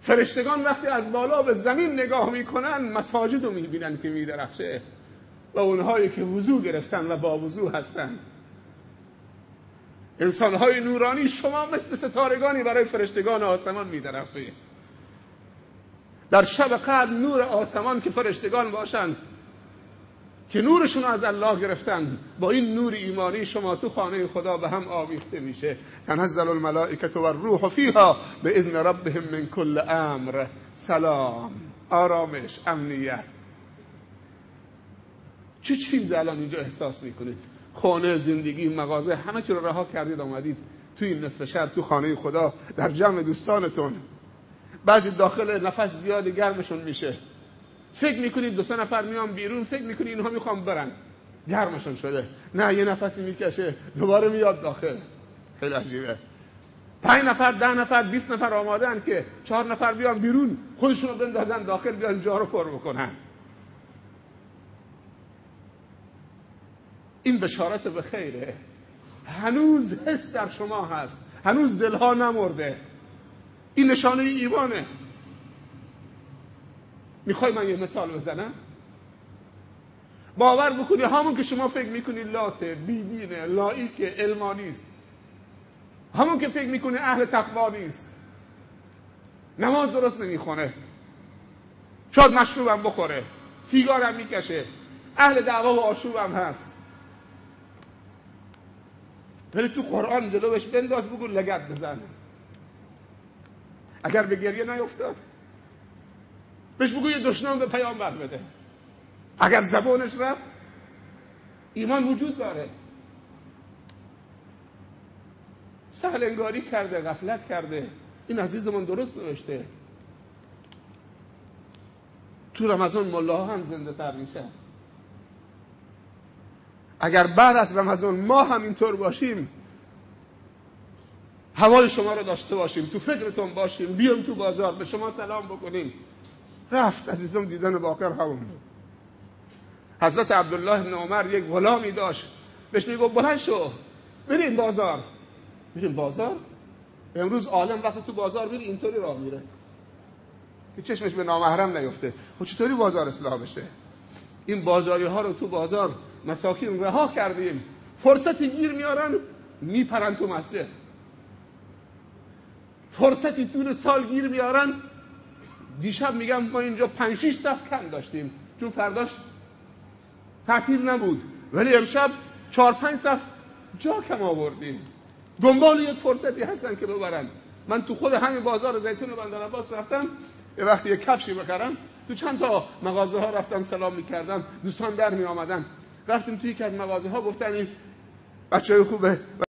فرشتگان وقتی از بالا به زمین نگاه میکنن مساجد رو میبینن که میدرخشه و اونهایی که وضو گرفتن و با وضو هستن. انسانهای نورانی شما مثل ستارگانی برای فرشتگان آسمان میدرخشه. در شب قدر نور آسمان که فرشتگان باشند که نورشون از الله گرفتن، با این نور ایمانی شما تو خانه خدا به هم آویخته میشه. تنزل الملائکه و الروح فیها باذن ربهم من کل امر. سلام، آرامش، امنیت. چه چیزی الان اینجا احساس میکنید؟ خانه، زندگی، مغازه، همه چی رو رها کردید آمدید تو این نصف شب تو خانه خدا در جمع دوستانتون. بعضی داخل نفس زیاد گرمشون میشه، فکر میکنید 2-3 نفر میان بیرون، فکر میکنید اینها میخوام برن، گرمشون شده. نه، یه نفسی میکشه دوباره میاد داخل. خیلی عجیبه. 5 نفر، 10 نفر، 20 نفر آمادن که 4 نفر بیان بیرون، خودشون رو بندازن داخل، بیان جا رو پر بکنن. این بشارت به خیره. هنوز حس در شما هست، هنوز دلها نمرده. این نشانه ایمانه. میخوای من یه مثال بزنم؟ باور بکنی همون که شما فکر میکنی لاته، بیدینه، لایکه، علمانیست، همون که فکر میکنی اهل تقوا نیست، نماز درست نمیخونه، شاید مشروبم بخوره، سیگارم میکشه، اهل دعوا و آشوبم هست، ولی تو قرآن جلوش بنداز بگو لگد بزن. اگر به گریه نیفتاد بهش بگو یه دشنام به پیامبر بده. اگر زبانش رفت، ایمان وجود داره. سهل انگاری کرده، غفلت کرده. این عزیزمون درست نوشته. تو رمضان ملاها هم زنده تر میشه. اگر بعد از رمضان ما هم اینطور باشیم، حوال شما رو داشته باشیم، تو فکرتون باشیم، بیام تو بازار به شما سلام بکنیم، رفت عزیزم دیدن باقر همون بود. حضرت عبدالله بن عمر یک غلامی داشت، بهش میگو بلند شو بریم بازار. بریم بازار؟ امروز عالم وقتی تو بازار میره اینطوری راه میره که چشمش به نامحرم نیفته. خب چطوری بازار اصلاح بشه؟ این بازاری ها رو تو بازار مساکین رها کردیم، فرصتی گیر میارن میپرن تو مسجد، فرصتی طول سال گیر میارن. دیشب میگم ما اینجا 5-6 صف کم داشتیم چون فرداش تعطیل نبود، ولی امشب 4-5 صف جا کم آوردیم. دنبال یک فرصتی هستن که ببرن. من تو خود همین بازار زیتون بندرعباس رفتم، یه وقتی یک کفشی بخرم، تو چند تا مغازه ها رفتم سلام میکردم، دوستان در می آمدن. رفتیم توی یکی از مغازه ها، گفتن این بچه‌های خوبه